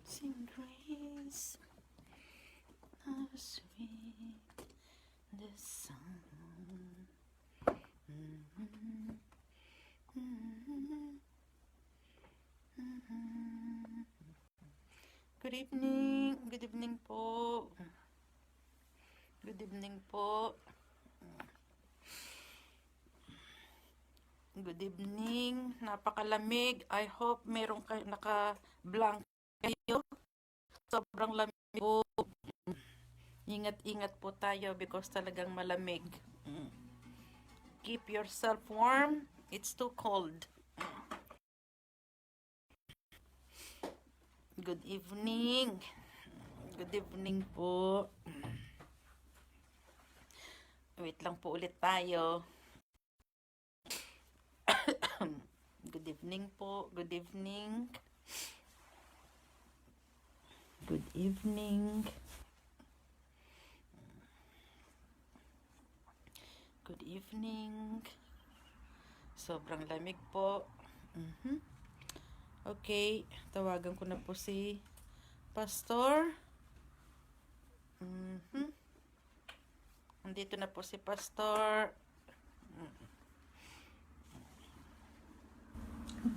Sing grace, how sweet the sound. Good evening po. Good evening po. Good evening. Napakalamig. I hope meron kayo naka-blanket kayo. Sobrang lamig po. Ingat-ingat po tayo because talagang malamig. Keep yourself warm. It's too cold. Good evening. Good evening po. Wait lang po ulit tayo. Good evening po. Good evening. Good evening. Good evening. Sobrang lamig po. Okay, tawagan ko na po si Pastor. Andito na po si Pastor.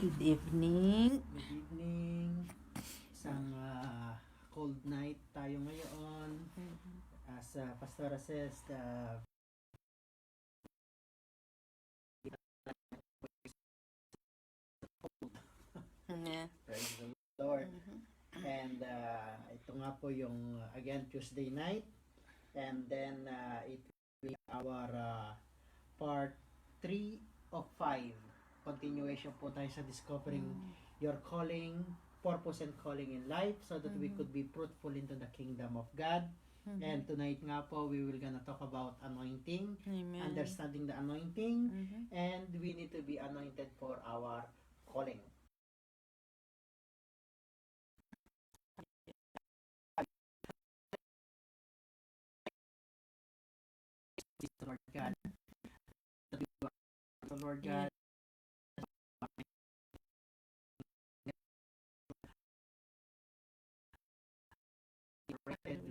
Good evening. Good evening. Isang cold night tayo ngayon. As Pastora says, Yeah. praise the Lord. And ito nga po yung again Tuesday night. And then it will be our part 3 of 5. Continuation po tayo sa discovering your calling, purpose and calling in life so that we could be fruitful into the kingdom of God. And tonight nga po, we will gonna talk about anointing, Amen. understanding the anointing, and we need to be anointed for our calling. Lord God, the Lord God,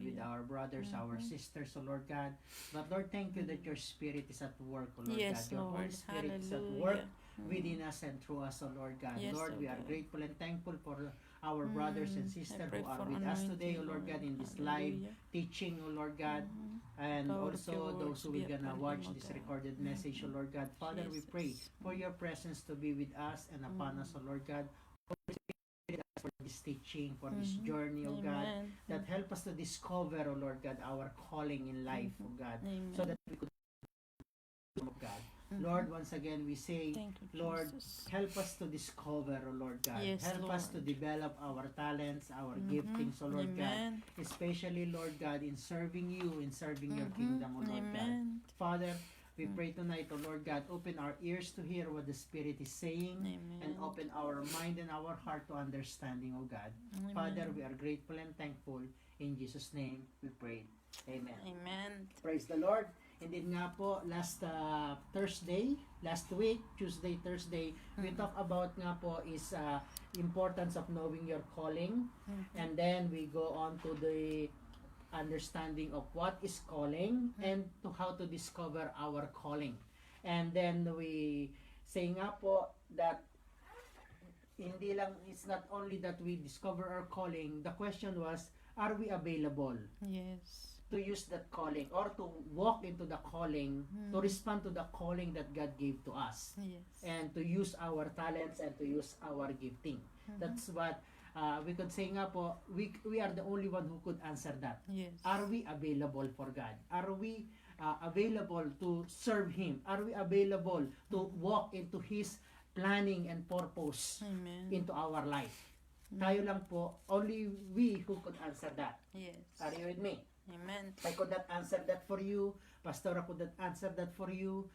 with our brothers, our sisters, O Lord God. But Lord, thank you that your Spirit is at work, O Lord Yes, God. Your Lord. Holy Spirit is at Hallelujah. work within us and through us, O Lord God. Yes, Lord, O we are God. grateful and thankful for our brothers and I sisters pray who are for with us today, O anointing, Lord God, in this Hallelujah. live teaching, O Lord God. And Power of your also words those who be will gonna upon watch him, O this God. recorded message, O Lord God. Father, we pray Jesus. for your presence to be with us and upon us, O Lord God. For this teaching, for this journey, O God, Amen. that help us to discover, O Lord God, our calling in life, O God, Amen. so that we could, O God. Lord, once again, we say, Thank you, Lord, Jesus. help us to discover, O Lord God. Yes, Help us to Lord. develop our talents, our giftings, O Lord God. Amen. Especially, Lord God, in serving you, in serving your kingdom, O Lord God. Amen. Father, we pray tonight, O Lord God, open our ears to hear what the Spirit is saying, Amen. and open our mind and our heart to understanding, O God. Amen. Father, we are grateful and thankful. In Jesus' name, we pray. Amen. Amen. Praise the Lord. Indeed nga po, last week, Tuesday, Thursday, we talk about nga po is importance of knowing your calling. And then we go on to the understanding of what is calling and to how to discover our calling. And then we say nga po that hindi lang, it's not only that we discover our calling, the question was, are we available Yes. to use that calling or to walk into the calling, to respond to the calling that God gave to us, Yes. and to use our talents and to use our gifting. That's what we could say nga po, we are the only one who could answer that. Yes. Are we available for God? Are we available to serve Him? Are we available to walk into His planning and purpose Amen. into our life? Tayo lang po, only we who could answer that. Yes. Are you with me? Amen. I could not answer that for you. Pastora could not answer that for you.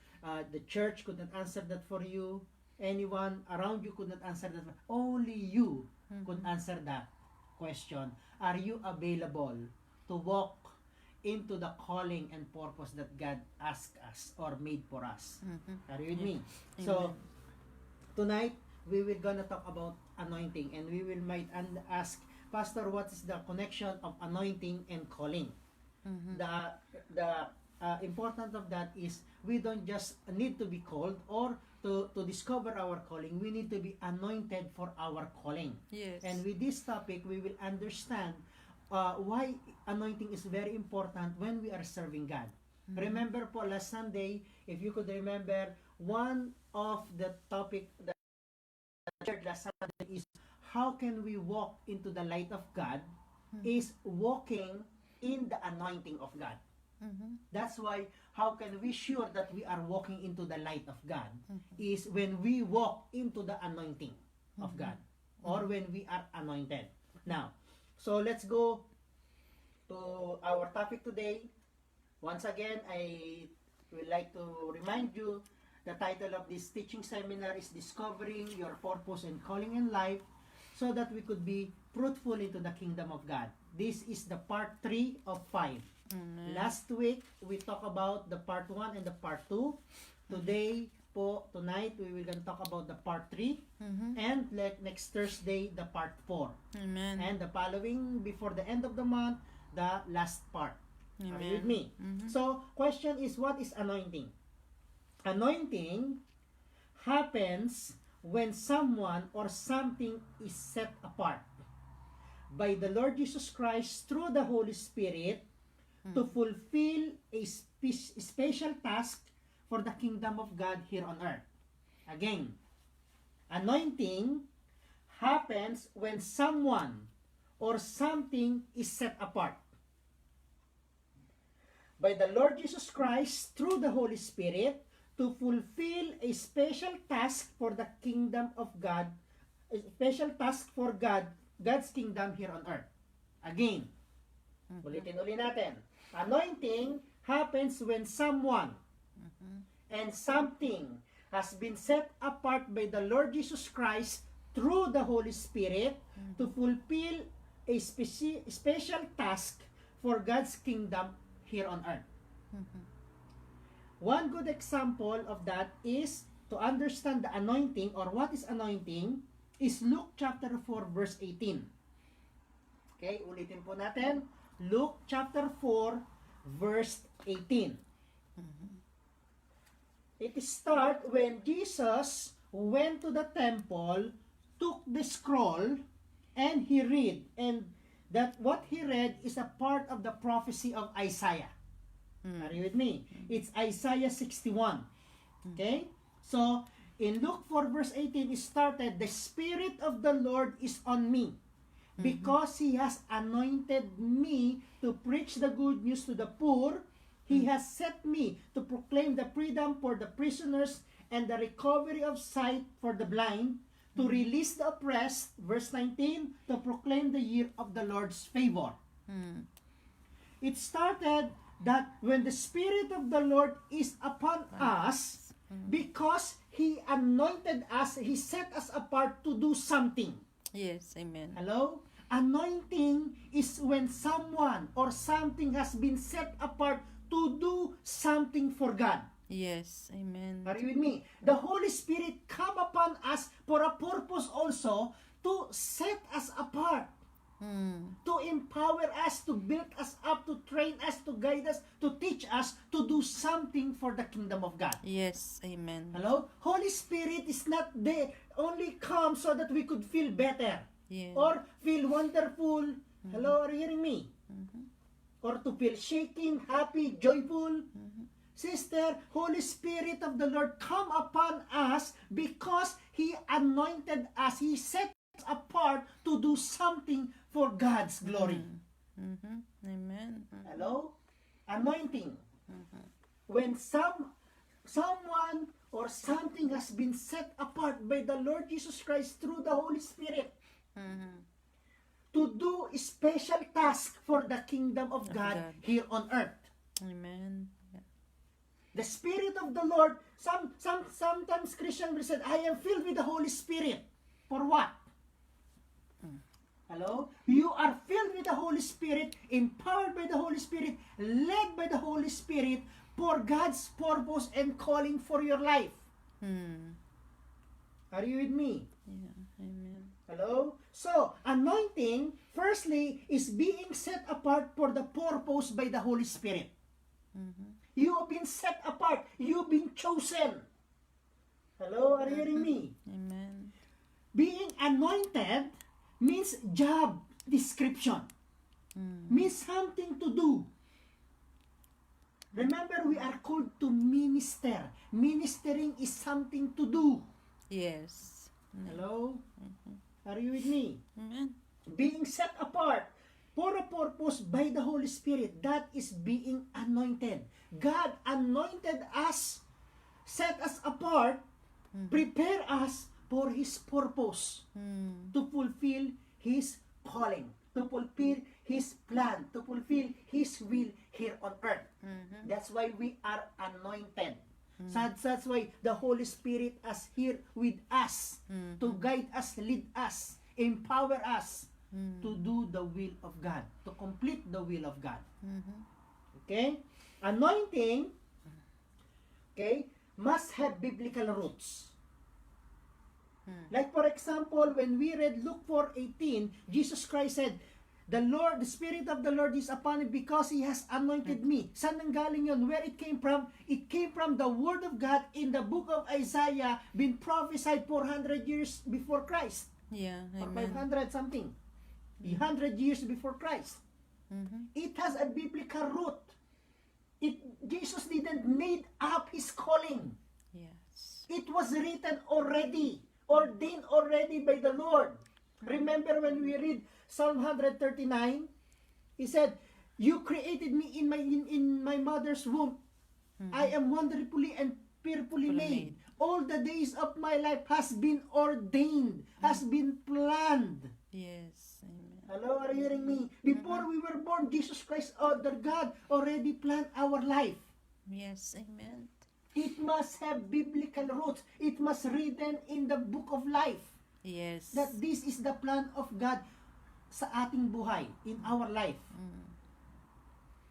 The church could not answer that for you. Anyone around you could not answer that. Only you could answer that question. Are you available to walk into the calling and purpose that God asked us or made for us. Are you with me? So, tonight, we will gonna talk about anointing, and we will might ask, Pastor, what is the connection of anointing and calling? The important of that is we don't just need to be called or to discover our calling. We need to be anointed for our calling. Yes. And with this topic, we will understand why anointing is very important when we are serving God. Remember po, last Sunday, if you could remember, one of the topic that shared last Sunday is how can we walk into the light of God is walking in the anointing of God. That's why how can we sure that we are walking into the light of God is when we walk into the anointing of God or when we are anointed. Now, so let's go to our topic today. Once again, I would like to remind you the title of this teaching seminar is Discovering Your Purpose and Calling in Life so that we could be fruitful into the kingdom of God. This is the part 3 of 5. Last week, we talked about the part 1 and the part 2. Today, tonight, we will gonna talk about the part 3. And next Thursday, the part 4. Amen. And the following, before the end of the month, the last part. Amen. Are you with me? So, question is, what is anointing? Anointing happens when someone or something is set apart by the Lord Jesus Christ through the Holy Spirit to fulfill a special task for the kingdom of God here on earth. Again, anointing happens when someone or something is set apart by the Lord Jesus Christ through the Holy Spirit to fulfill a special task for the kingdom of God, a special task for God's kingdom here on earth. Again, ulitin natin. Anointing happens when someone and something has been set apart by the Lord Jesus Christ through the Holy Spirit to fulfill a special task for God's kingdom here on earth. One good example of that is to understand the anointing or what is anointing is Luke chapter 4 verse 18. Okay, ulitin po natin. Luke chapter 4 verse 18. It starts when Jesus went to the temple, took the scroll, and he read. And that what he read is a part of the prophecy of Isaiah. Are you with me? It's Isaiah 61. Okay? So, in Luke 4 verse 18, it started, the Spirit of the Lord is on me because He has anointed me to preach the good news to the poor. He has set me to proclaim the freedom for the prisoners and the recovery of sight for the blind, to release the oppressed, verse 19, to proclaim the year of the Lord's favor. It started that when the Spirit of the Lord is upon us, because He anointed us, He set us apart to do something. Yes, amen. Hello? Anointing is when someone or something has been set apart to do something for God. Yes, amen. Are you with me? The Holy Spirit come upon us for a purpose also to set us apart. To empower us, to build us up, to train us, to guide us, to teach us to do something for the kingdom of God. Yes, amen. Hello? Holy Spirit is not there, only come so that we could feel better. Yes. Or feel wonderful. Hello, are you hearing me? Or to feel shaking, happy, joyful. Sister, Holy Spirit of the Lord come upon us because He anointed us. He set us apart to do something for God's glory. Amen. Hello? Anointing. When someone or something has been set apart by the Lord Jesus Christ through the Holy Spirit to do a special task for the kingdom of God here on earth. Amen. The Spirit of the Lord, sometimes Christians will say, I am filled with the Holy Spirit. For what? Hello? You are filled with with the Holy Spirit, empowered by the Holy Spirit, led by the Holy Spirit for God's purpose and calling for your life. Are you with me? Yeah. Amen. Hello? So, anointing, firstly, is being set apart for the purpose by the Holy Spirit. You have been set apart. You've been chosen. Hello? Are you hearing me? Amen. Being anointed means job description. Means something to do. Remember, we are called to minister. Ministering is something to do. Yes. Hello? Are you with me? Amen. Being set apart for a purpose by the Holy Spirit, that is being anointed. God anointed us, set us apart, prepare us for His purpose, to fulfill His calling, to fulfill His plan, to fulfill His will here on earth. That's why we are anointed. That's why the Holy Spirit is here with us to guide us, lead us, empower us to do the will of God, to complete the will of God. Okay? Anointing, okay, must have biblical roots. Like for example, when we read Luke 4:18, Jesus Christ said, the Spirit of the Lord is upon me because He has anointed me. Saan nanggaling yun? Where it came from? It came from the Word of God in the book of Isaiah, been prophesied 400 years before Christ. Yeah. Or Amen. 500 something. 100 years before Christ. It has a biblical root. Jesus didn't made up His calling. Yes. It was written already, ordained already by the Lord. Remember when we read Psalm 139, He said, "You created me in my mother's womb. I am wonderfully and fearfully made. All the days of my life has been ordained, has been planned." Yes. Amen. Hello, are you hearing me? Before we were born, Jesus Christ, the God, already planned our life. Yes. Amen. It must have biblical roots. It must written in the book of life. Yes. That this is the plan of God sa ating buhay, in our life.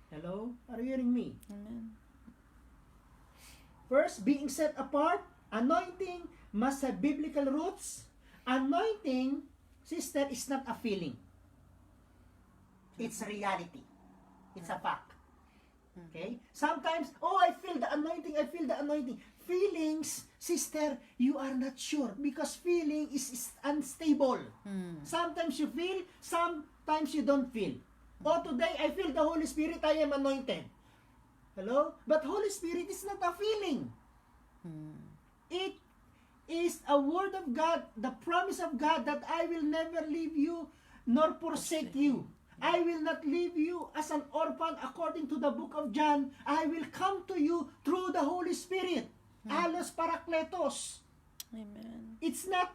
Hello? Are you hearing me? Amen. First, being set apart, anointing must have biblical roots. Anointing, sister, is not a feeling. It's a reality. It's a fact. Okay? Sometimes, I feel the anointing, I feel the anointing. Feelings, sister, you are not sure because feeling is unstable. Sometimes you feel, sometimes you don't feel. Today I feel the Holy Spirit, I am anointed. Hello? But Holy Spirit is not a feeling. It is a word of God, the promise of God that I will never leave you nor forsake you. I will not leave you as an orphan according to the book of John. I will come to you through the Holy Spirit. Allos Parakletos. Amen. It's not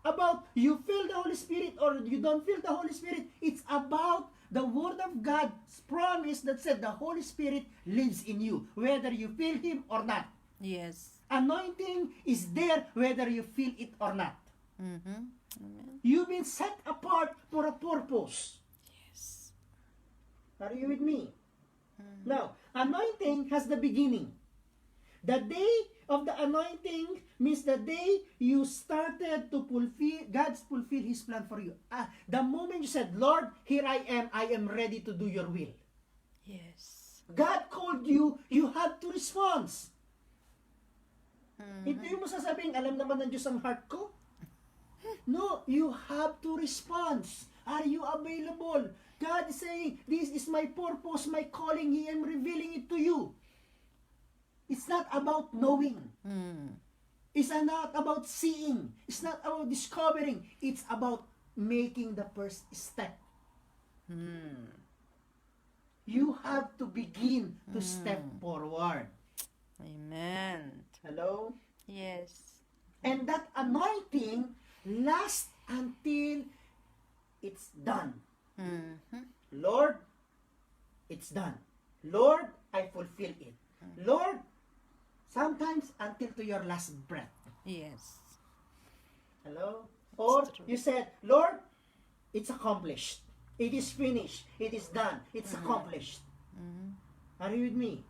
about you feel the Holy Spirit or you don't feel the Holy Spirit. It's about the Word of God's promise that said the Holy Spirit lives in you, whether you feel Him or not. Yes. Anointing is there whether you feel it or not. Amen. You've been set apart for a purpose. Yes. Are you with me? Now, anointing has the beginning. The day of the anointing means the day you started to fulfill His plan for you. The moment you said, "Lord, here I am ready to do your will." Yes. God called you, you have to respond. Hindi mo sasabihin, alam naman ng Diyos ang heart ko. No, you have to respond. Are you available? God is saying, this is my purpose, my calling. He am revealing it to you. It's not about knowing. It's not about seeing. It's not about discovering. It's about making the first step. You have to begin to step forward. Amen. Hello? Yes. And that anointing lasts until it's done. Lord, it's done. Lord, I fulfill it. Lord, sometimes until to your last breath. Yes. Hello? Or true. you said, Lord, it's accomplished. It is finished. It is done. It's accomplished. Are you with me?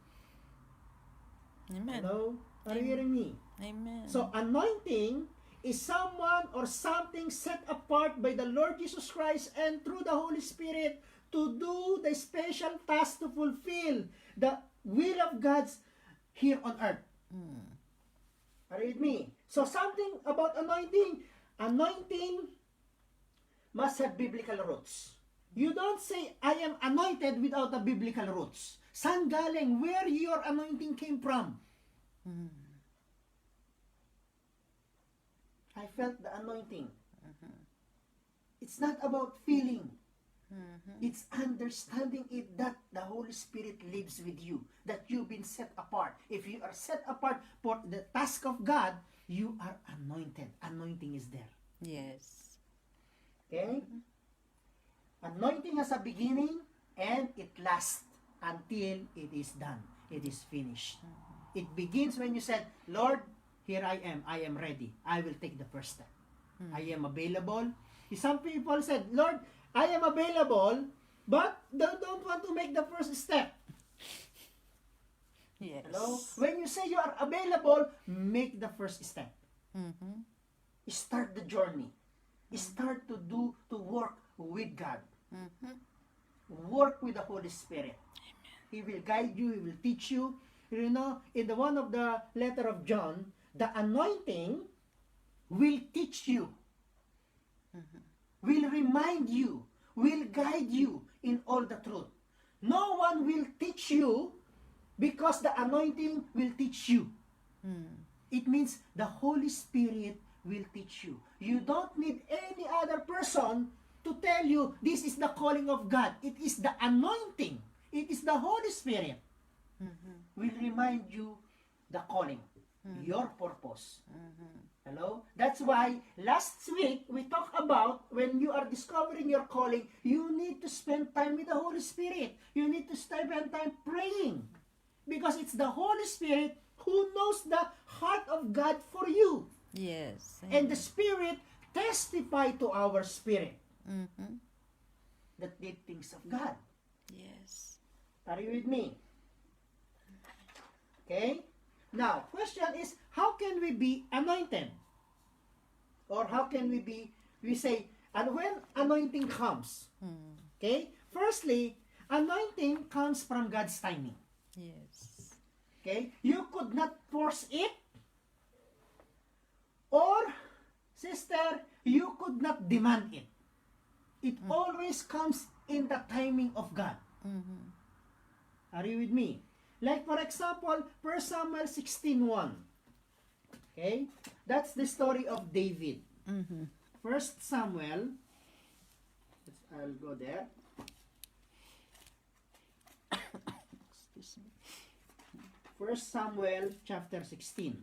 Amen. Hello? Are you hearing me? Amen. So, anointing is someone or something set apart by the Lord Jesus Christ and through the Holy Spirit to do the special task to fulfill the will of God's here on earth. Are you with me? So, something about anointing. Anointing must have biblical roots. You don't say, I am anointed without the biblical roots. Saan galing? Where your anointing came from? I felt the anointing. It's not about feeling. It's understanding it that the Holy Spirit lives with you, that you've been set apart. If you are set apart for the task of God, you are anointed. Anointing is there. Yes. Okay? Anointing has a beginning and it lasts until it is done. It is finished. It begins when you said, Lord, here I am ready. I will take the first step. I am available. Some people said, Lord, I am available, but they don't want to make the first step. Yes. Hello? When you say you are available, make the first step. Start the journey. Start to work with God. Work with the Holy Spirit. He will guide you. He will teach you. You know, in the one of the letter of John, the anointing will teach you, will remind you, will guide you in all the truth. No one will teach you because the anointing will teach you. It means the Holy Spirit will teach you. You don't need any other person to tell you this is the calling of God. It is the anointing. It is the Holy Spirit will remind you the calling, your purpose. Hello? That's why last week we talked about when you are discovering your calling, you need to spend time with the Holy Spirit. You need to spend time praying because it's the Holy Spirit who knows the heart of God for you. Yes. And the Spirit testify to our spirit that did things of God. Yes. Are you with me? Okay? Now, question is, how can we be anointed? Or how can we say, and when anointing comes, okay? Firstly, anointing comes from God's timing. Yes. Okay? You could not force it, or, sister, you could not demand it. It always comes in the timing of God. Are you with me? Like for example, 1 Samuel 16:1. Okay? That's the story of David. 1 Samuel, I'll go there. Excuse me. 1 Samuel chapter 16.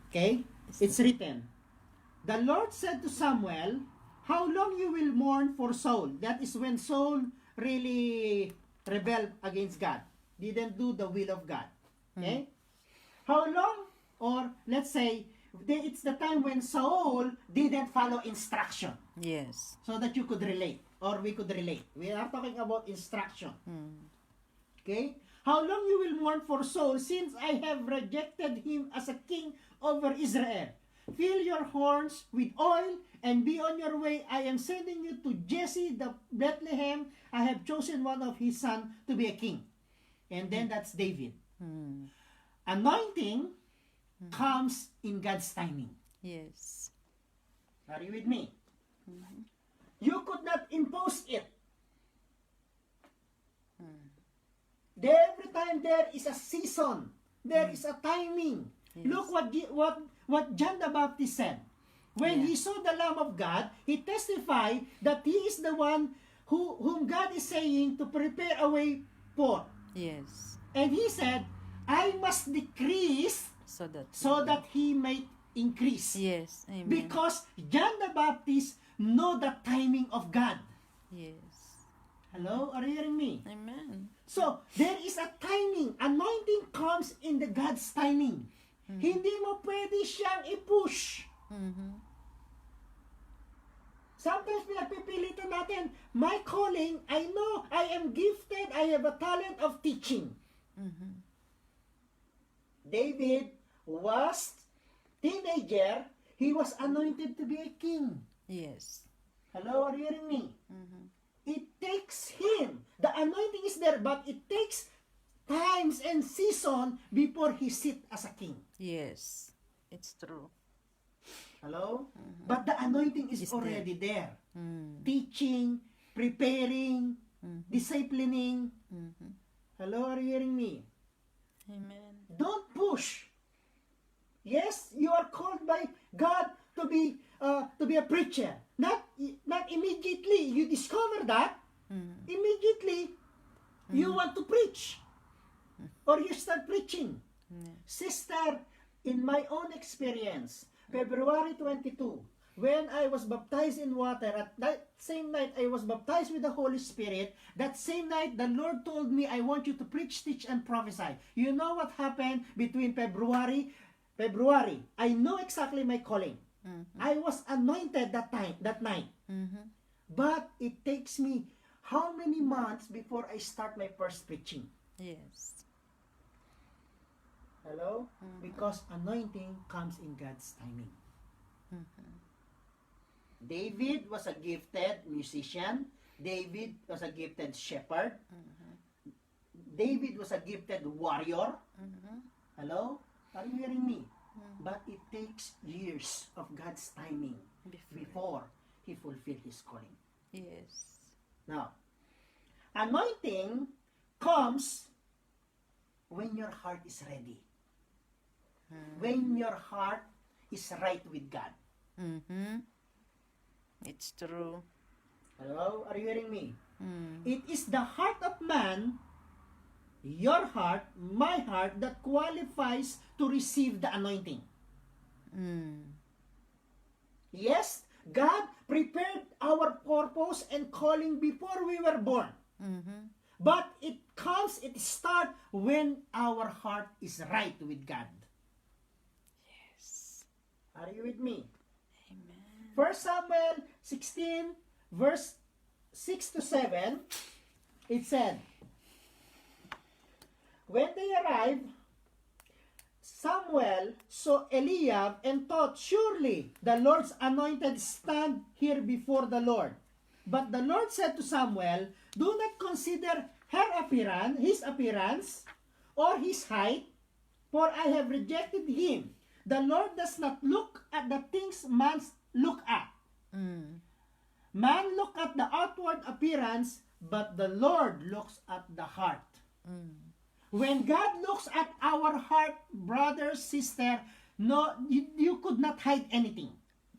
Okay? It's written, the Lord said to Samuel, how long you will mourn for Saul? That is when Saul really rebelled against God. Didn't do the will of God. Okay? How long? Or let's say, it's the time when Saul didn't follow instruction. Yes. So that you could relate. Or we could relate. We are talking about instruction. Okay? How long you will mourn for Saul, since I have rejected him as a king over Israel? Fill your horns with oil and be on your way. I am sending you to Jesse the Bethlehem. I have chosen one of his sons to be a king. And then that's David. Anointing comes in God's timing. Yes. Are you with me? You could not impose it. Every time there is a season, there is a timing. Yes. Look what John the Baptist said. When he saw the Lamb of God, he testified that he is the one whom God is saying to prepare a way for. Yes. And he said, I must decrease so that he might increase. Yes. Amen. Because John the Baptist know the timing of God. Yes. Hello? Are you hearing me? Amen. So, there is a timing. Anointing comes in the God's timing. Hindi mo pwede siyang i-push. Sometimes pinagpipilitan natin, my calling, I know, I am gifted, I have a talent of teaching. David was teenager, he was anointed to be a king. Yes. Hello, are you hearing me? It takes him. The anointing is there, but it takes times and season before he sit as a king. Yes. It's true. Hello? But the anointing is Is already there. Mm. Teaching, preparing, disciplining. Hello, are you hearing me? Amen. Don't push. Yes, you are called by God to be a preacher. Not immediately you discover that. Immediately you want to preach, or you start preaching. Sister, in my own experience, February 22, when I was baptized in water, at that same night I was baptized with the Holy Spirit. That same night, the Lord told me, I want you to preach, teach, and prophesy. You know what happened between February? I know exactly my calling. I was anointed that night. But it takes me how many months before I start my first preaching? Yes. Hello? Because anointing comes in God's timing. David was a gifted musician. David was a gifted shepherd. David was a gifted warrior. Hello? Are you hearing me? But it takes years of God's timing before he fulfilled his calling. Yes. Now, anointing comes when your heart is ready. When your heart is right with God. It's true. Hello? Are you hearing me? It is the heart of man, your heart, my heart, that qualifies to receive the anointing. Yes, God prepared our purpose and calling before we were born. But it starts when our heart is right with God. Yes. Are you with me? Amen. 1 Samuel 16, verse 6 to 7, it said, when they arrived, Samuel saw Eliab and thought, surely the Lord's anointed stand here before the Lord. But the Lord said to Samuel, do not consider his appearance, or his height, for I have rejected him. The Lord does not look at the things man look at. Man look at the outward appearance, but the Lord looks at the heart. When God looks at our heart, brother, sister, no, you could not hide anything.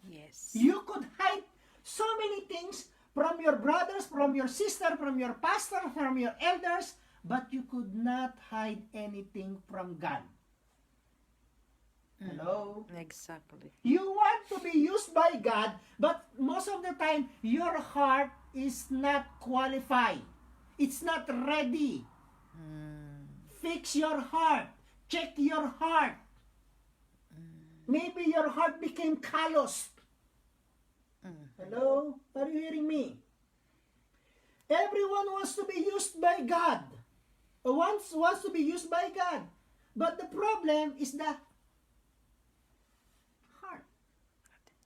Yes. You could hide so many things from your brothers, from your sister, from your pastor, from your elders, but you could not hide anything from God. Hello? Exactly. You want to be used by God, but most of the time, your heart is not qualified. It's not ready. Fix your heart. Check your heart. Maybe your heart became calloused. Hello? Are you hearing me? Everyone wants to be used by God. Wants to be used by God. But the problem is the heart.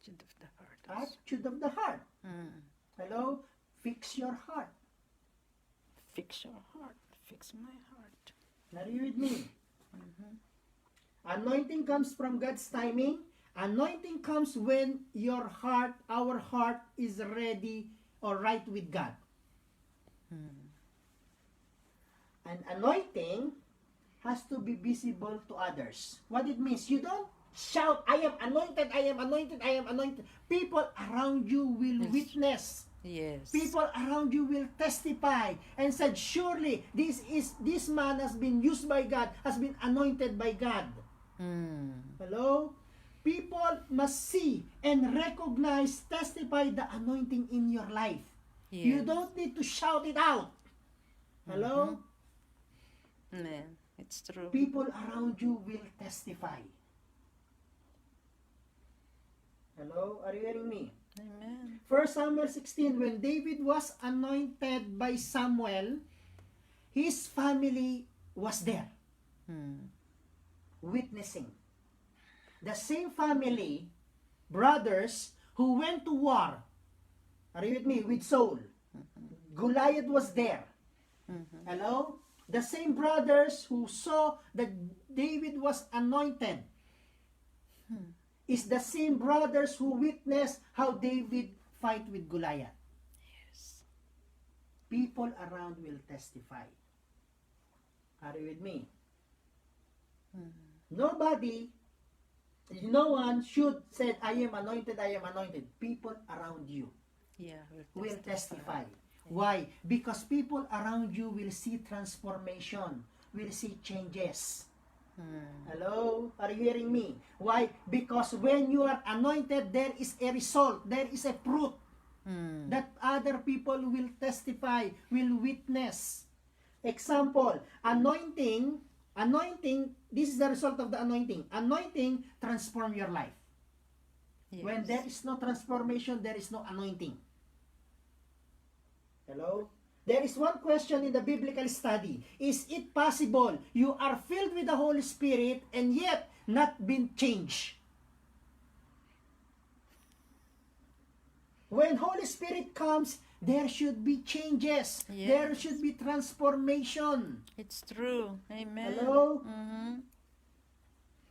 Attitude of the heart. Attitude of the heart. Hello? Fix your heart. Fix your heart. Fix my heart. Are you with me? Anointing comes from God's timing. Anointing comes when your heart, our heart, is ready or right with God. And anointing has to be visible to others. What it means, you don't shout, I am anointed, I am anointed, I am anointed. People around you will witness. Yes. People around you will testify and said, surely this man has been used by God, has been anointed by God. Hello? People must see and recognize, testify the anointing in your life. Yes. You don't need to shout it out. Hello? Man, it's true. People around you will testify. Hello? Are you hearing me? Amen. 1 Samuel 16, when David was anointed by Samuel, his family was there, witnessing. The same family, brothers, who went to war, are you with me, with Saul. Goliath was there. Hello? The same brothers who saw that David was anointed is the same brothers who witnessed how David fight with Goliath. Yes. People around will testify. Are you with me? Nobody, no one should say, I am anointed, I am anointed. People around you Yeah, will testify. Why? Because people around you will see transformation, will see changes. Hello? Are you hearing me? Why? Because when you are anointed, there is a result, there is a fruit that other people will testify, will witness. Example, anointing, this is the result of the anointing. Anointing transform your life. Yes. When there is no transformation, there is no anointing. Hello? There is one question in the biblical study. Is it possible you are filled with the Holy Spirit and yet not been changed? When Holy Spirit comes, there should be changes. Yes. There should be transformation. It's true. Amen. Hello?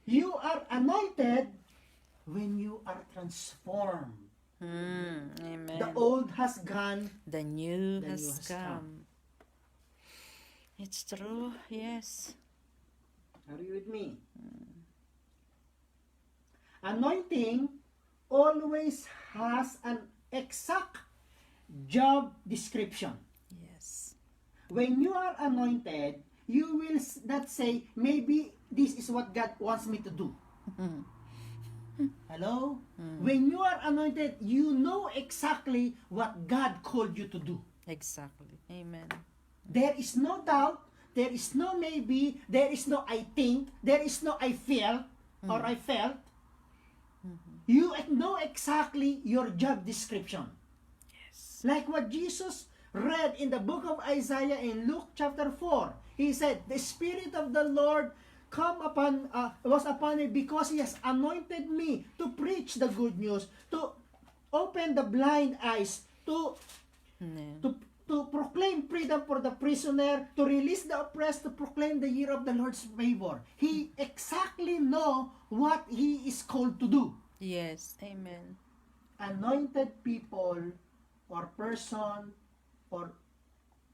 You are anointed when you are transformed. Amen. The old has gone. The new The has new has come. It's true. Yes. Are you with me? Anointing always has an exact job description. Yes. When you are anointed, you will not say, maybe this is what God wants me to do. Hello? When you are anointed, you know exactly what God called you to do. Exactly. Amen. There is no doubt, there is no maybe, there is no I think, there is no I feel or I felt. You know exactly your job description. Yes. Like what Jesus read in the book of Isaiah in Luke chapter 4. He said, the Spirit of the Lord was upon me because He has anointed me to preach the good news, to open the blind eyes, to proclaim freedom for the prisoner, to release the oppressed, to proclaim the year of the Lord's favor. He exactly know what he is called to do. Yes. Amen. Anointed people or person or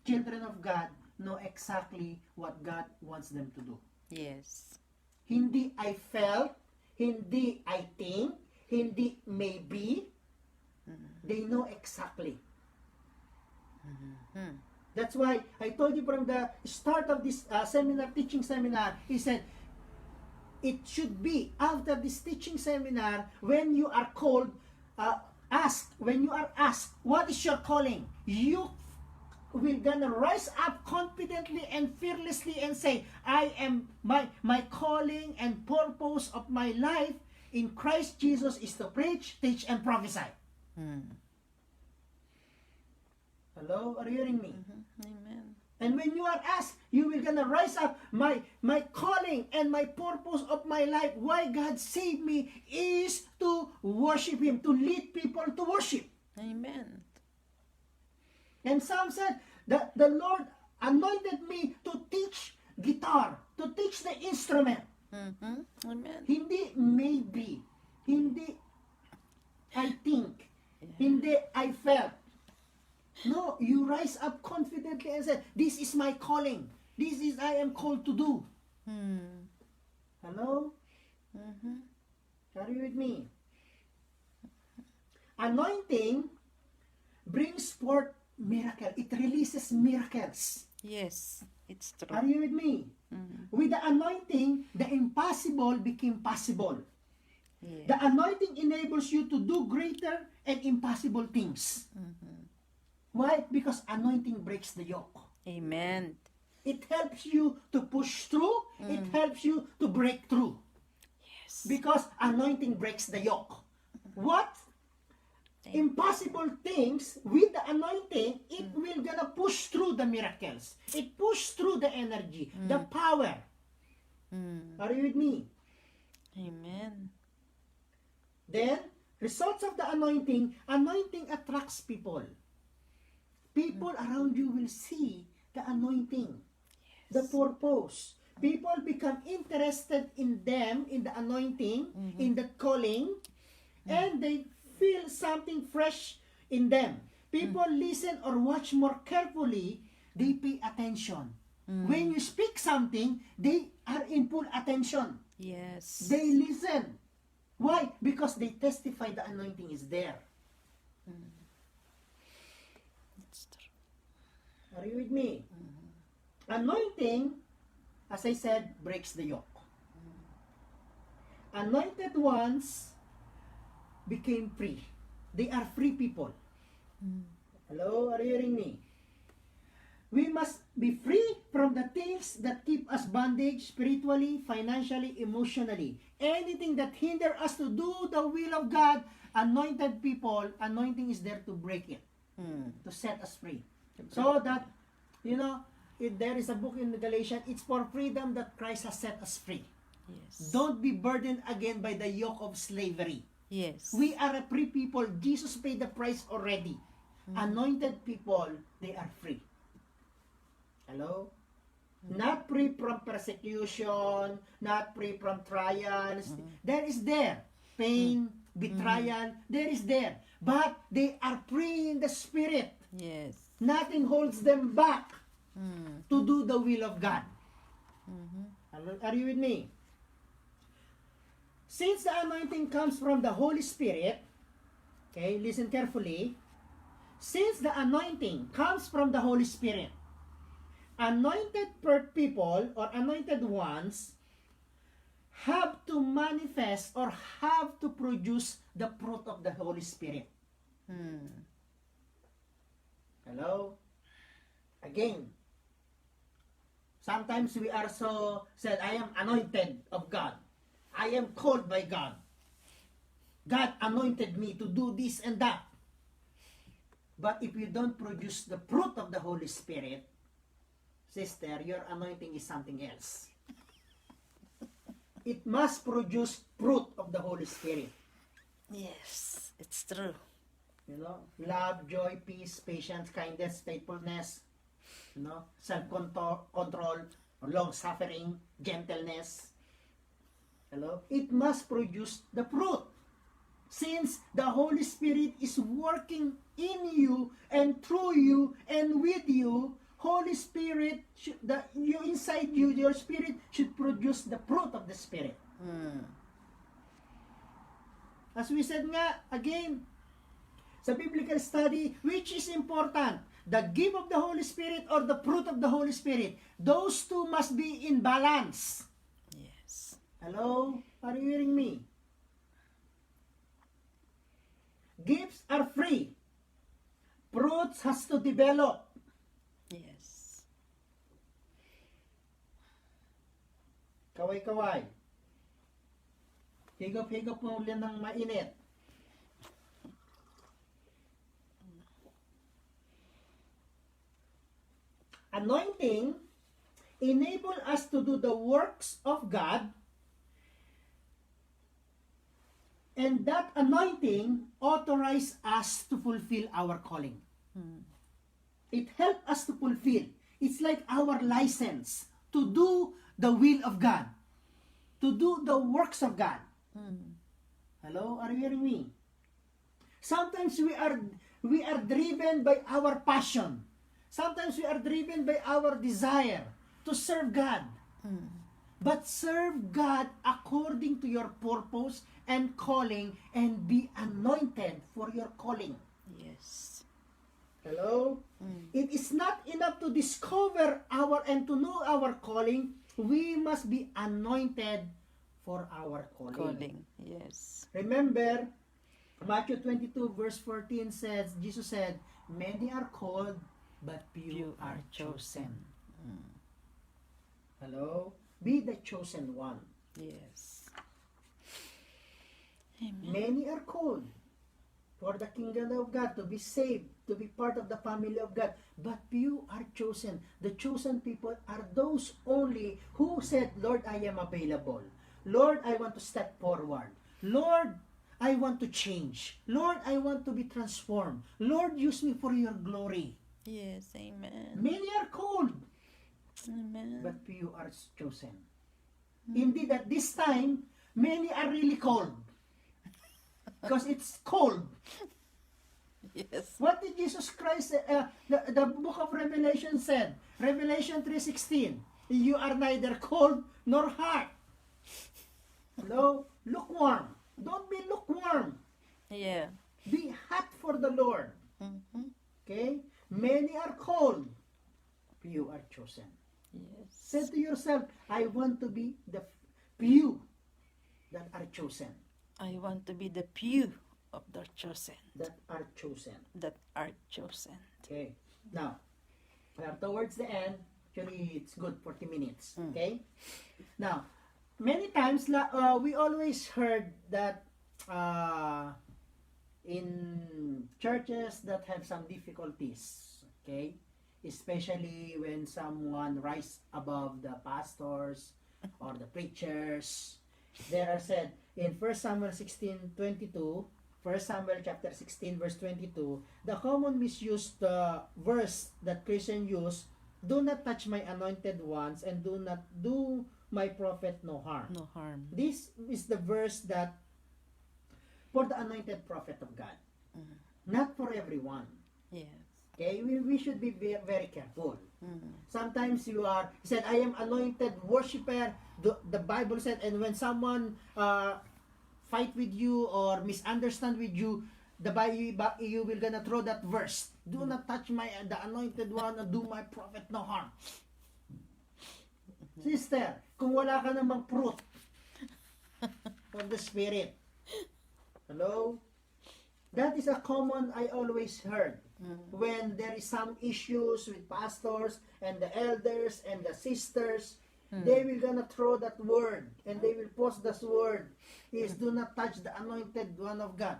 children of God know exactly what God wants them to do. Yes. Hindi I felt, hindi I think, hindi maybe. They know exactly. That's why I told you from the start of this teaching seminar, he said, it should be after this teaching seminar, when you are called, when you are asked, what is your calling? You will gonna rise up confidently and fearlessly and say, I am, my calling and purpose of my life in Christ Jesus is to preach, teach, and prophesy. Hello? Are you hearing me? Amen. And when you are asked, you will gonna rise up, my calling and my purpose of my life, why God saved me, is to worship Him, to lead people to worship. Amen. And some said that the Lord anointed me to teach guitar, to teach the instrument. Amen. Hindi maybe, hindi I think, hindi I felt. No, you rise up confidently and say, this is my calling. This is I am called to do. Hello? Are you with me? Anointing brings forth miracle. It releases miracles. Yes. It's true. Are you with me? With the anointing, the impossible became possible. Yes. The anointing enables you to do greater and impossible things. Why? Because anointing breaks the yoke. Amen. It helps you to push through. It helps you to break through. Yes. Because anointing breaks the yoke. what impossible things with the anointing, it will gonna push through the miracles. It push through the energy, the power. Are you with me? Amen. Then, results of the anointing attracts people. People around you will see the anointing, the purpose. People become interested in them, in the anointing, in the calling, and they feel something fresh in them. People listen or watch more carefully, they pay attention. When you speak something, they are in full attention. Yes. They listen. Why? Because they testify the anointing is there. It's true. Are you with me? Anointing, as I said, breaks the yoke. Anointed ones became free. They are free people. Hello, are you hearing me? We must be free from the things that keep us bondage spiritually, financially, emotionally. Anything that hinder us to do the will of God, anointed people, anointing is there to break it, to set us free. So that, there is a book in Galatians, it's for freedom that Christ has set us free. Yes. Don't be burdened again by the yoke of slavery. Yes. We are a free people. Jesus paid the price already. Anointed people, they are free. Hello? Not free from persecution, not free from trials. There is there. Pain, betrayal, there is there. But they are free in the spirit. Yes. Nothing holds them back to do the will of God. Are you with me? Since the anointing comes from the Holy Spirit, okay, listen carefully. Since the anointing comes from the Holy Spirit, anointed people or anointed ones have to manifest or have to produce the fruit of the Holy Spirit. Hello? Again, sometimes we are so said, I am anointed of God. I am called by God. God anointed me to do this and that. But if you don't produce the fruit of the Holy Spirit, sister, your anointing is something else. It must produce fruit of the Holy Spirit. Yes. It's true. Love, joy, peace, patience, kindness, faithfulness, self-control, long-suffering, gentleness. Hello? It must produce the fruit. Since the Holy Spirit is working in you and through you and with you, Holy Spirit, inside you, your spirit should produce the fruit of the Spirit. As we said nga, again, sa biblical study, which is important? The gift of the Holy Spirit or the fruit of the Holy Spirit? Those two must be in balance. Yes. Hello? Are you hearing me? Gifts are free. Fruits has to develop. Yes. Kaway-kaway. Higop-higop mo ulit ng mainit. Anointing enable us to do the works of God, and that anointing authorize us to fulfill our calling. It helps us to fulfill. It's like our license to do the will of God, to do the works of God. Hello, are you hearing me? Sometimes we are driven by our passion. Sometimes we are driven by our desire to serve God. But serve God according to your purpose and calling, and be anointed for your calling. Yes. Hello? It is not enough to discover and to know our calling. We must be anointed for our calling. Calling. Yes. Remember, Matthew 22 verse 14 says, Jesus said, many are called, but few are chosen. Hello? Be the chosen one. Yes. Amen. Many are called for the kingdom of God, to be saved, to be part of the family of God. But few are chosen. The chosen people are those only who said, Lord, I am available. Lord, I want to step forward. Lord, I want to change. Lord, I want to be transformed. Lord, use me for your glory. Yes, amen. Many are called, Amen. but few are chosen. Indeed, at this time, many are really called. Because it's cold. Yes. What did Jesus Christ, the book of Revelation said? Revelation 3:16. You are neither cold nor hot. No, lukewarm. Don't be lukewarm. Yeah. Be hot for the Lord. Mm-hmm. Okay? Many are called. Few are chosen. Say Yes. to yourself, I want to be the few that are chosen. I want to be the few of the chosen That are chosen. that are chosen. Okay. Now, we are towards the end. Actually, it's good 40 minutes. Okay. Now, many times we always heard that in churches that have some difficulties, okay, especially when someone rise above the pastors or the preachers, there are said in 1 Samuel 16:22, 1 Samuel chapter 16 verse 22, the common misused verse that Christians use, do not touch my anointed ones and do not do my prophet no harm. No harm. This is the verse that for the anointed prophet of God, not for everyone. Yes. Okay, we should be very careful. Mm. Sometimes you said, I am anointed worshiper. The Bible said, and when someone fight with you or misunderstand with you, the Bible, you will gonna throw that verse. Do not touch the anointed one, and do my prophet no harm. Sister, kung wala ka namang fruit of the Spirit, hello? That is a common I always heard. When there is some issues with pastors and the elders and the sisters, they will gonna throw that word and they will post this word is do not touch the anointed one of God.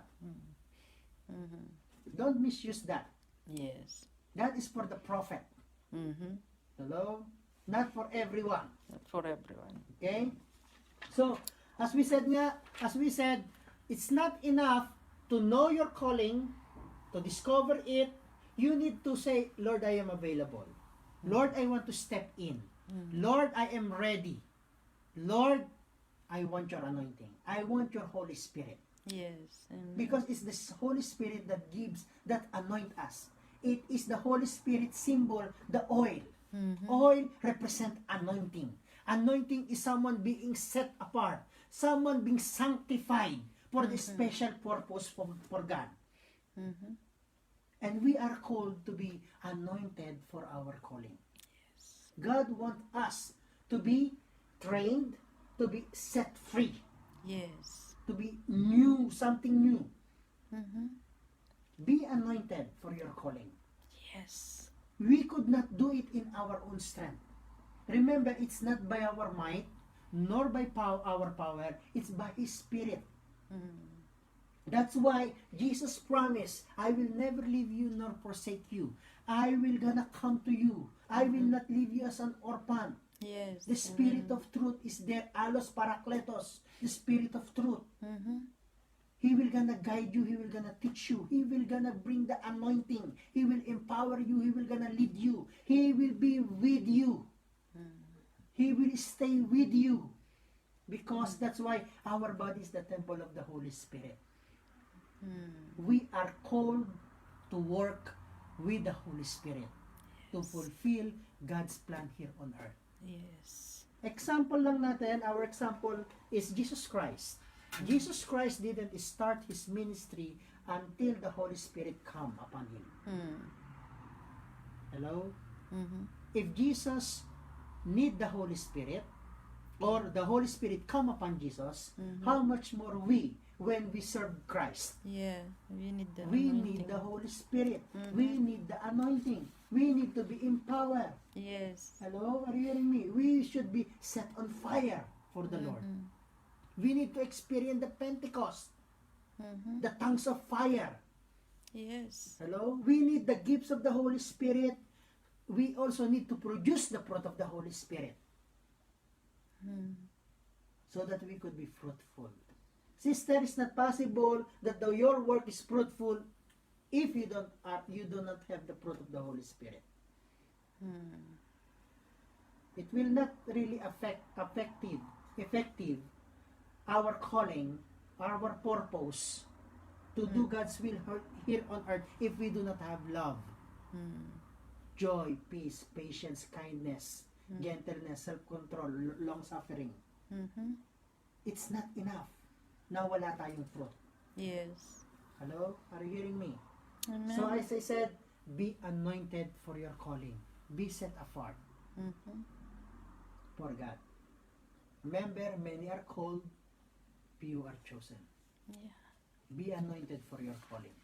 Don't misuse that. Yes. That is for the prophet. Mm-hmm. Hello? Not for everyone. Not for everyone. Okay? So, as we said, it's not enough to know your calling, to discover it. You need to say, Lord, I am available. Lord, I want to step in. Lord, I am ready. Lord, I want your anointing. I want your Holy Spirit. Yes. Amen. Because it's the Holy Spirit that gives, that anoint us. It is the Holy Spirit symbol, the oil. Oil represent anointing. Anointing is someone being set apart. Someone being sanctified for the special purpose for God. And we are called to be anointed for our calling. God wants us to be trained, to be set free, Yes. to be new, something new. Mm-hmm. Be anointed for your calling. Yes. We could not do it in our own strength. Remember, it's not by our might, nor by our power, it's by His Spirit. That's why Jesus promised, I will never leave you nor forsake you. I will gonna come to you. I will not leave you as an orphan. Yes. The Spirit of truth is there. Allos Parakletos, the Spirit of truth. He will gonna guide you. He will gonna teach you. He will gonna bring the anointing. He will empower you. He will gonna lead you. He will be with you. He will stay with you. Because that's why our body is the temple of the Holy Spirit. We are called to work with the Holy Spirit to fulfill God's plan here on earth. Yes. Example lang natin, our example is Jesus Christ. Jesus Christ didn't start His ministry until the Holy Spirit come upon Him. Hello? If Jesus need the Holy Spirit, or the Holy Spirit come upon Jesus, how much more we, when we serve Christ? Yeah. We need the We anointing. need the Holy Spirit. We need the anointing. We need to be empowered. Yes. Hello? Are you hearing me? We should be set on fire for the Lord. We need to experience the Pentecost. Mhm. the tongues of fire. Yes. Hello? We need the gifts of the Holy Spirit. We also need to produce the fruit of the Holy Spirit Mm. so that we could be fruitful. Sister, it's not possible that your work is fruitful if you do not have the fruit of the Holy Spirit. Mm. It will not really effective our calling, our purpose to do God's will here on earth if we do not have love, Mm. joy, peace, patience, kindness, gentleness, self-control, long-suffering. Mhm. It's not enough na wala tayong fruit. Yes. Hello? Are you hearing me? Amen. So as I said, be anointed for your calling. Be set apart Mhm. for God. Remember, many are called, few are chosen. Yeah. Be anointed for your calling.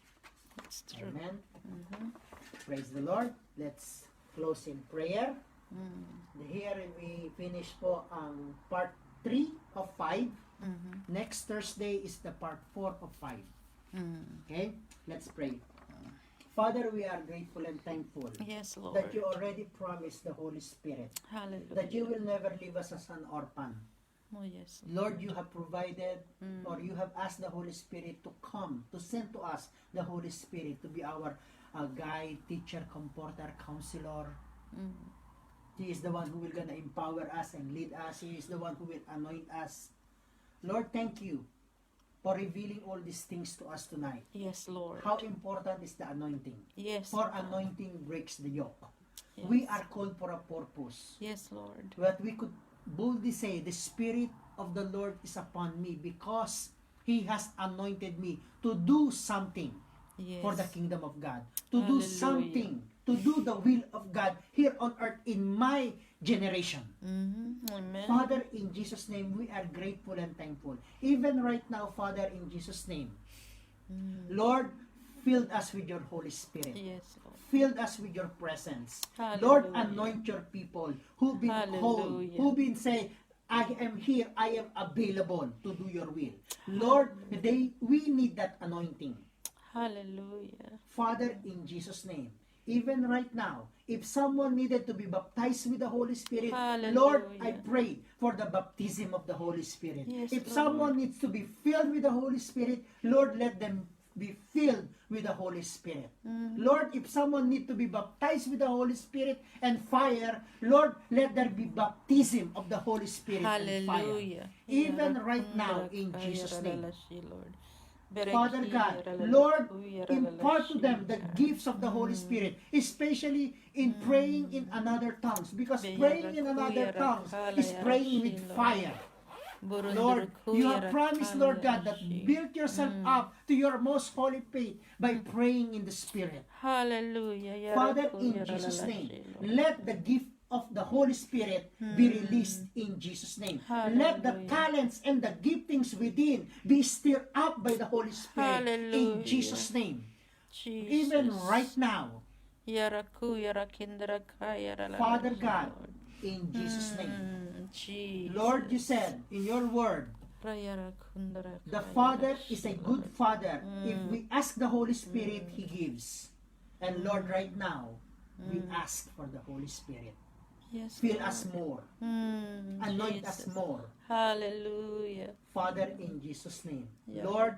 That's true. Amen. Mhm. Praise the Lord. Let's close in prayer. Mm. Here we finish po ang part 3 of 5. Mhm. Next Thursday is the part 4 of 5. Mm. Okay? Let's pray. Father, we are grateful and thankful Yes, Lord. that you already promised the Holy Spirit, Hallelujah. that you will never leave us as an orphan. Oh, yes. Lord, you have provided Mm. or you have asked the Holy Spirit to come, to send to us the Holy Spirit to be our guide, teacher, comforter, counselor. Mm. He is the one who will gonna empower us and lead us. He is the one who will anoint us. Lord, thank you for revealing all these things to us tonight. Yes, Lord. How important is the anointing? Yes. For God. anointing breaks the yoke. Yes. We are called for a purpose. Yes, Lord. That we could boldly say, the Spirit of the Lord is upon me because He has anointed me to do something Yes. for the kingdom of God. To do Hallelujah. something, to do the will of God here on earth in my generation. Mhm. Amen. Father, in Jesus' name, we are grateful and thankful. Even right now, Father, in Jesus' name, Mm. Lord, fill us with your Holy Spirit. Yes, Lord. Fill us with your presence. Hallelujah. Lord, anoint your people who've been called, Hallelujah. who've been saying, I am here, I am available to do your will. Lord, we need that anointing. Hallelujah. Father, in Jesus' name, even right now, if someone needed to be baptized with the Holy Spirit, Lord, I Hallelujah. pray for the baptism of the Holy Spirit. Yes, If Lord. someone needs to be filled with the Holy Spirit, Lord, let them be filled with the Holy Spirit. Mhm. Lord, if someone needs to be baptized with the Holy Spirit and fire, Lord, let there be baptism of the Holy Spirit and fire. Hallelujah. Even right now, in Jesus' name. Lord. Father God, Lord, impart to them the gifts of the Holy Spirit, especially in praying in another tongues, because praying in another tongues is praying with fire. Lord, you have promised, Lord God, that build yourself up to your most holy faith by praying in the Spirit. Hallelujah. Father, in Jesus' name, let the gift of the Holy Spirit be released in Jesus' name. Let the Hallelujah. talents and the giftings within be stirred up by the Holy Spirit in Hallelujah. Jesus' name. Jesus. Even right now, Father God, in Jesus' name. Jesus. Lord, you said in your word, the Father is a good Father. If we ask the Holy Spirit, He gives. And Lord, right now, we ask for the Holy Spirit. Yes, Fill Lord. us more. Anoint us Jesus. more. Hallelujah. Father, in Jesus' name. Lord,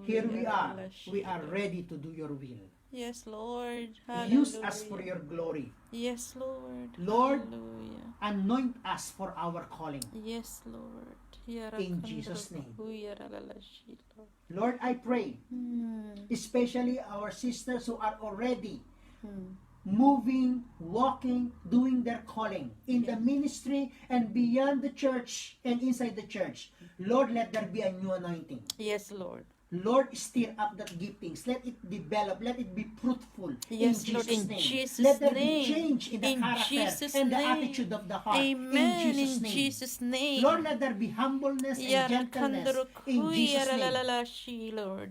here we are. We are ready to do your will. Yes, Lord. Use us for your glory. Yes, Lord. Lord, Hallelujah. anoint us for our calling. Yes, Lord. In Jesus' name. Lord, I pray, especially our sisters who are already moving, walking, doing their calling in the ministry and beyond the church and inside the church. Lord, let there be a new anointing. Yes, Lord. Lord, stir up that giftings. Let it develop. Let it be fruitful Yes, in Lord, Jesus' in name. Jesus' Let there name. be change in the In character Jesus' and the name. attitude of the heart. Amen. In Jesus' In name. Jesus' name. Lord, let there be humbleness and gentleness in Jesus' name.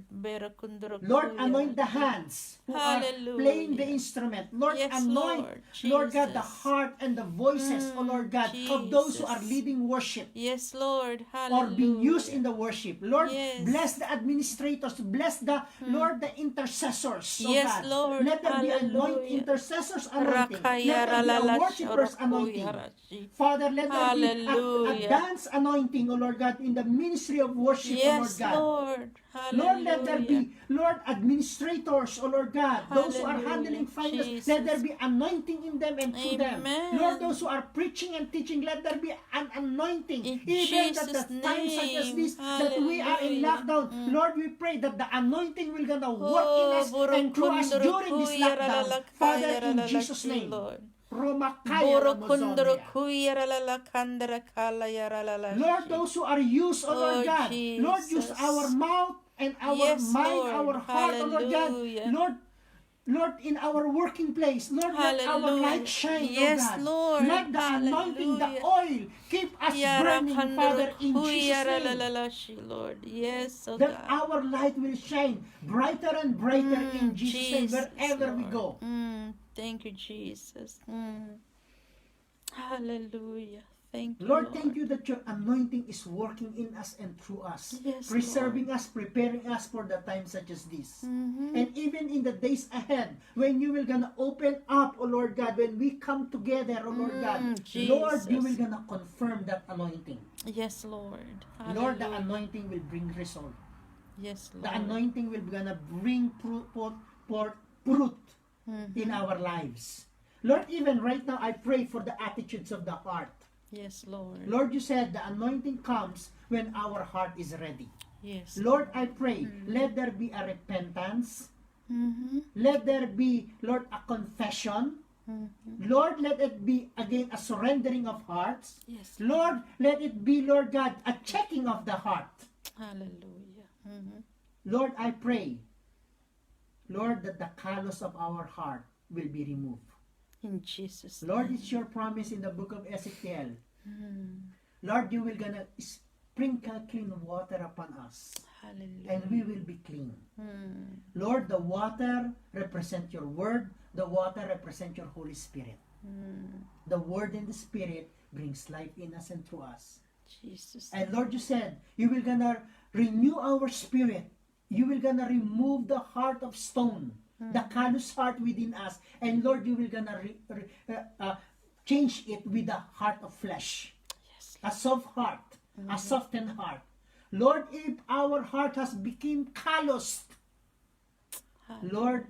Lord, anoint the hands who are playing the instrument. Lord, Yes, anoint, Lord God, the Jesus. heart and the voices, oh Lord God, of those who are Jesus. leading worship Yes, Lord. or being used Hallelujah. in the worship. Lord, Yes. bless the administration administrators. Bless the, Lord, the intercessors. Oh Yes, God. Lord. Let there be anointing, Hallelujah. intercessors anointing. Let Rakaya there be a ralala worshipers anointing. shorokuya. Father, let there be a Hallelujah. dance anointing, O Lord God, in the ministry of worship, O Lord Yes, God. Lord. Lord, let there Hallelujah. be, Lord, administrators, O Lord God, those who are Hallelujah, handling finance, Jesus. let there be anointing in them and through them. Amen. Lord, those who are preaching and teaching, let there be an anointing. In Even at Jesus' the times such as name. this, that we are in Hallelujah. lockdown, Lord, we pray that the anointing will gonna work in Oh, us and through us during this burukundurukuya lockdown. Father, ralalakaya in Jesus' ralalashi, name. Lord. Romakaya Ramazonia. Burukundurukuya ralalakandara kalaya ralalashi. Lord, those who are used, O Lord Oh, God, Lord, use Jesus. our mouth and our Yes, mind, Lord. our heart, O Lord God, Hallelujah. Lord, in our working place, Lord, let our light Hallelujah. shine, Yes, O God. Lord. Let the anointing, the Hallelujah. oil, keep us burning, Father, in Yarakandarukuya Jesus' name. ralalalashi, Lord. Yes, oh That God. our light will shine brighter and brighter in Jesus' name, Jesus, wherever we Lord. go. Thank you, Jesus. Hallelujah. Thank you, Lord, Lord. thank you that your anointing is working in us and through us, Yes, preserving Lord. us, preparing us for the times such as this. Mhm. And even in the days ahead, when you will gonna open up, oh Lord God, when we come together, oh Lord God, Lord, you will Jesus. gonna confirm that anointing. Yes, Lord. Lord, the Hallelujah. anointing will bring result. Yes, The Lord. anointing will gonna bring fruit in Mhm. our lives. Lord, even right now, I pray for the attitudes of the heart. Yes, Lord. Lord, you said the anointing comes when our heart is ready. Yes. Lord, I pray, let there be a repentance. Mhm. Let there be, Lord, a confession. Mhm. Lord, let it be, again, a surrendering of hearts. Yes. Lord, let it be, Lord God, a checking of the heart. Hallelujah. Mhm. Lord, I pray, Lord, that the callous of our heart will be removed. In Jesus' Lord, name. it's your promise in the book of Ezekiel. Mm. Lord, you will gonna sprinkle clean water upon us, Hallelujah. and we will be clean. Mm. Lord, the water represent your word. The water represent your Holy Spirit. Mm. The word and the Spirit brings life in us and through us. Jesus. And Lord, you said, you will gonna renew our spirit. You will gonna remove the heart of stone, the callous heart within us. And Lord, you will gonna change it with a heart of flesh. Yes. A soft heart, a softened heart. Lord, if our heart has become calloused, Hallelujah. Lord,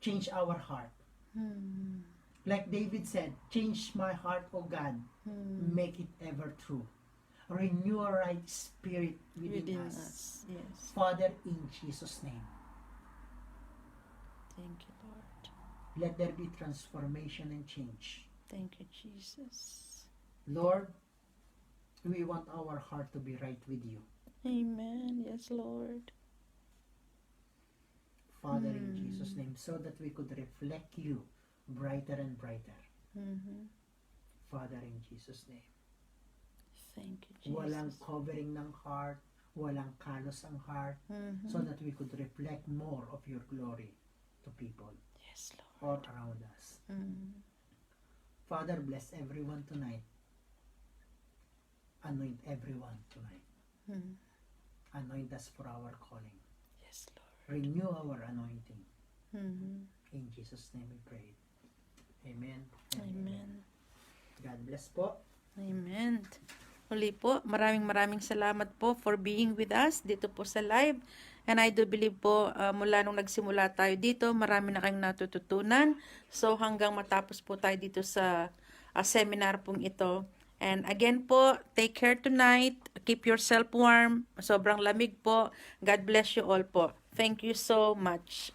change our heart. Mm. Like David said, change my heart, O God, make it ever true. Renew a right spirit within us. Yes. Father, in Jesus' name, Thank you, Lord. let there be transformation and change. Thank you, Jesus. Lord, we want our heart to be right with you. Amen. Yes, Lord. Father, in Jesus' name, so that we could reflect you brighter and brighter. Mm-hmm. Father, in Jesus' name. Thank you, Jesus. Walang covering ng heart, walang kalos ang heart, Mhm. so that we could reflect more of your glory to people Yes, Lord. all around us. Mm. Father, bless everyone tonight. Anoint everyone tonight. Mm. Anoint us for our calling. Yes, Lord. Renew our anointing. Mhm. In Jesus' name we pray. Amen. and Amen. God bless po. Amen. Muli po, maraming salamat po for being with us dito po sa live. And I do believe po, mula nung nagsimula tayo dito, marami na kayong natututunan. So hanggang matapos po tayo dito sa seminar pong ito. And again po, take care tonight. Keep yourself warm. Sobrang lamig po. God bless you all po. Thank you so much.